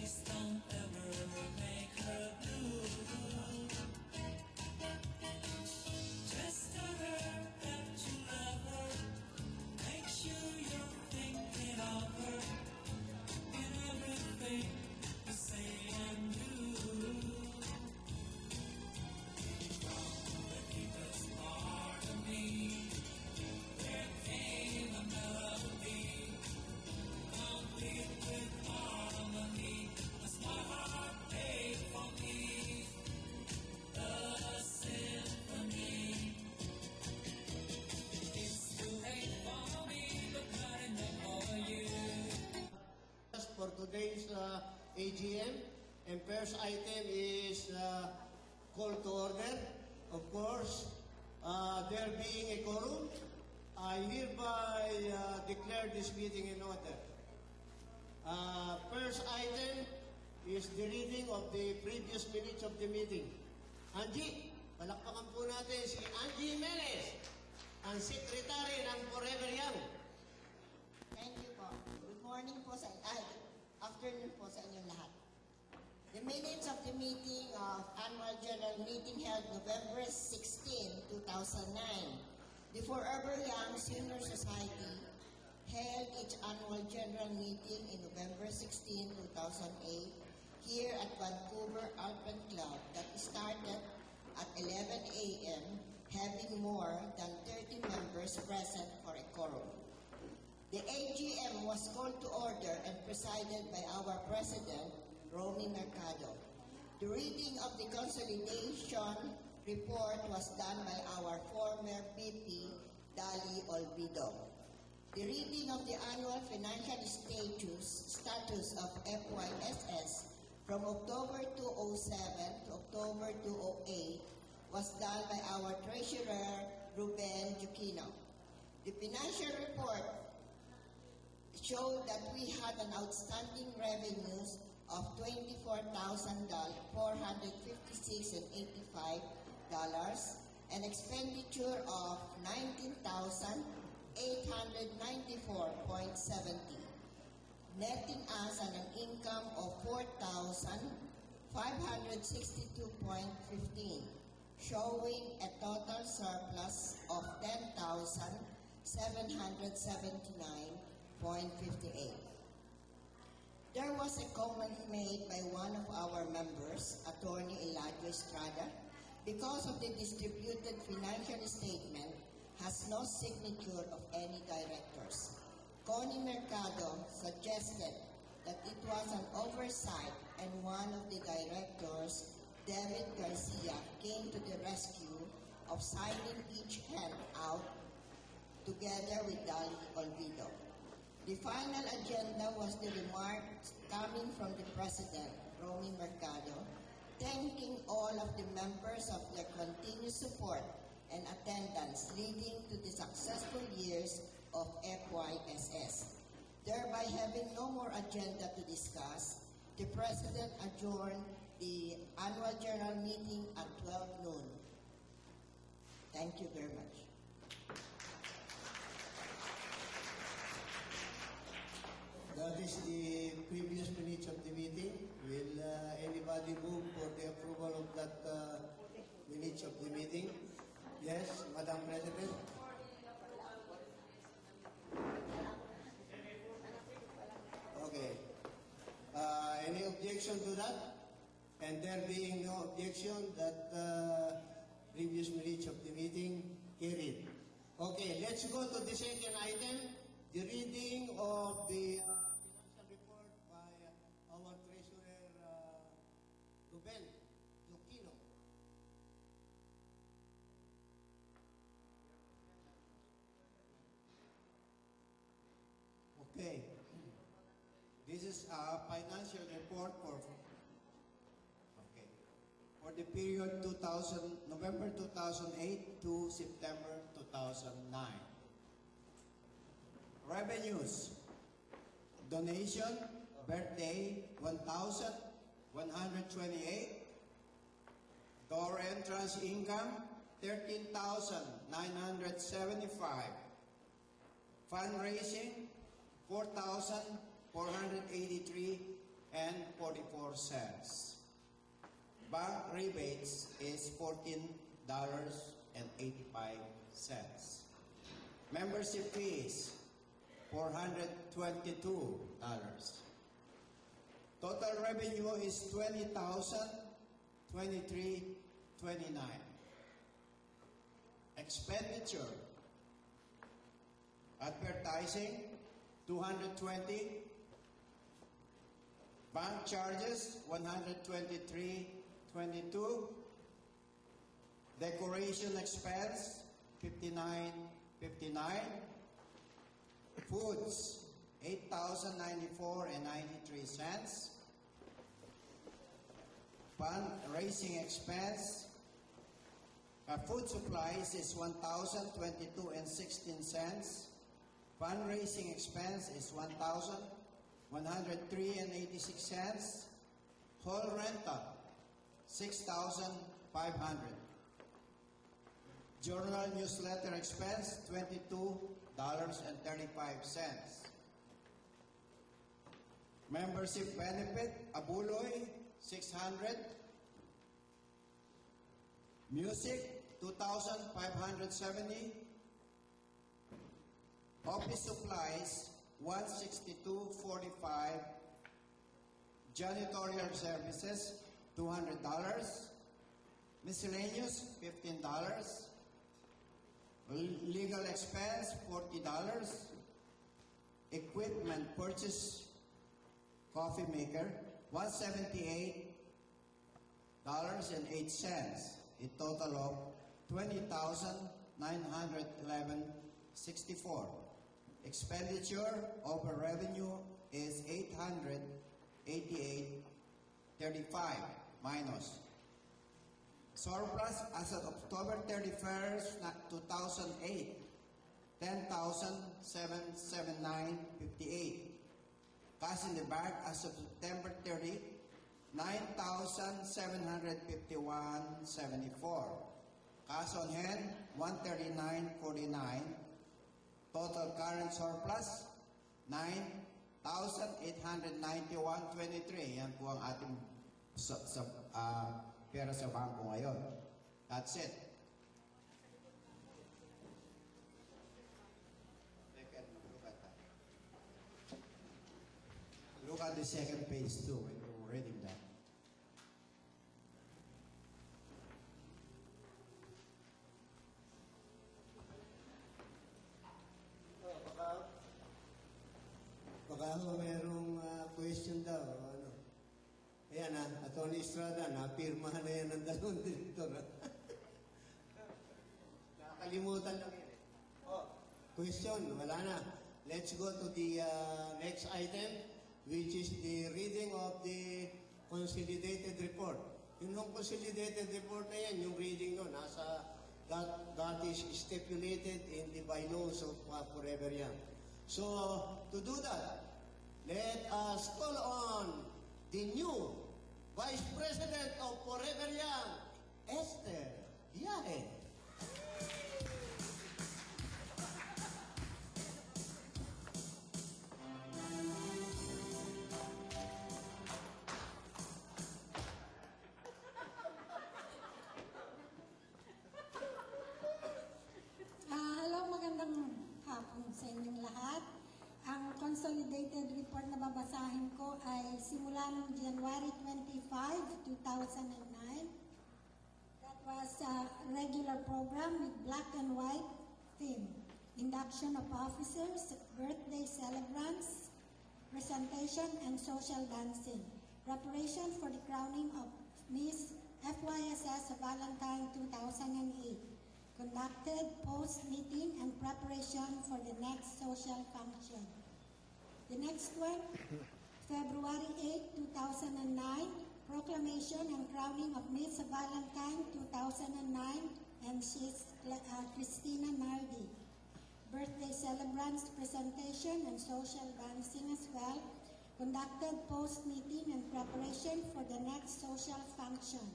Please don't ever make her blue. Just tell her that you love her. Make sure you're thinking of her in everything you say and do. The deepest part of me, there came a melody, complete with harmony, as my heart played for me, the symphony. It's too late for me, but not enough for you. For today's AGM, and first item is call to order. Of course, there being a quorum, I hereby declare this meeting in order. First item is the reading of the previous minutes of the meeting. Angie, palakpakan po natin si Angie Jimenez, ang secretary ng Forever Young. Thank you po. Good morning po afternoon po sa inyong lahat. The minutes of the meeting of Annual General Meeting held November 16, 2009. The Forever Young Senior Society held its annual general meeting in November 16, 2008 here at Vancouver Alpine Club that started at 11 a.m. having more than 30 members present for a quorum. The AGM was called to order and presided by our President, Romy Mercado. The reading of the consolidation report was done by our former VP, Dali Olvido. The reading of the annual financial status of FYSS from October 2007 to October 2008 was done by our Treasurer, Ruben Juquino. The financial report showed that we had an outstanding revenues of $24,456.85, an expenditure of $19,894.70, netting us an income of $4,562.15, showing a total surplus of $10,779.58. There was a comment made by one of our members, Attorney Eladio Estrada, because of the distributed financial statement has no signature of any directors. Connie Mercado suggested that it was an oversight and one of the directors, David Garcia, came to the rescue of signing each hand out together with Dali Olvido. The final agenda was the remarks coming from the President, Romy Mercado, thanking all of the members of their continued support and attendance leading to the successful years of FYSS. Thereby having no more agenda to discuss, the President adjourned the annual general meeting at 12 noon. Thank you very much. That is the previous minutes of the meeting. Will anybody move for the approval of that minutes of the meeting? Yes, Madam President. Okay. Any objection to that? And there being no objection, that previous minutes of the meeting carried. Okay, let's go to the second item, the reading of the financial report by our Treasurer, Ruben Juquino. Okay. This is a financial report for the period November 2008 to September 2009. Revenues: donation, birthday, 1,128. Door entrance income, 13,975. Fundraising, 4,483 and 14 $14.44. Bank rebates is $14.85. Membership fees, $422. Total revenue is $20,023.29. Expenditure, advertising, $220. Bank charges, $123.22. Decoration expense, $59.59. Foods, $8,094.93. Fundraising expense, food supplies is $1,022.16. Fundraising expense is $1,103.86. Hall rental, $6,500. Journal newsletter expense, $22.35. Membership benefit, Abuloy, $600. Music, $2,570. Office supplies, $162.45. Janitorial services, $200. Miscellaneous, $15. Legal expense, $40. Equipment purchase, coffee maker, $178.08. A total of $20,911.64. Expenditure over revenue is $888.35 minus. Surplus as of October 31st, 2008, $10,779.58. Cash in the bank as of September 30, $9,751.74. Cash on hand, $139.49. Total current surplus, $9,891.23. Yan po ang ating pera sa bangko ngayon. That's it. Look at the second page too when you're reading that. Baka ho merong question daw. Ano? Ayan Atty. Estrada, napirmahan na yan ng dalawang direktor. Nakakalimutan lang yan. Question, wala na. Let's go to the next item, which is the reading of the consolidated report. Yung consolidated report na yan, yung reading no, that is stipulated in the bylaws of Forever Young. So, to do that, let us call on the new Vice President of Forever Young, Esther Yahe. Hello, magandang hapon sa inyong lahat. Ang consolidated report na babasahin ko ay simula noong January 25, 2009. That was a regular program with black and white theme. Induction of officers, birthday celebrants, presentation, and social dancing. Preparation for the crowning of Miss FYSS Valentine 2008. Conducted post-meeting and preparation for the next social function. The next one, February 8, 2009, proclamation and crowning of Miss Valentine 2009, and she's Christina Nardi. Birthday celebrants presentation and social dancing as well. Conducted post-meeting and preparation for the next social function.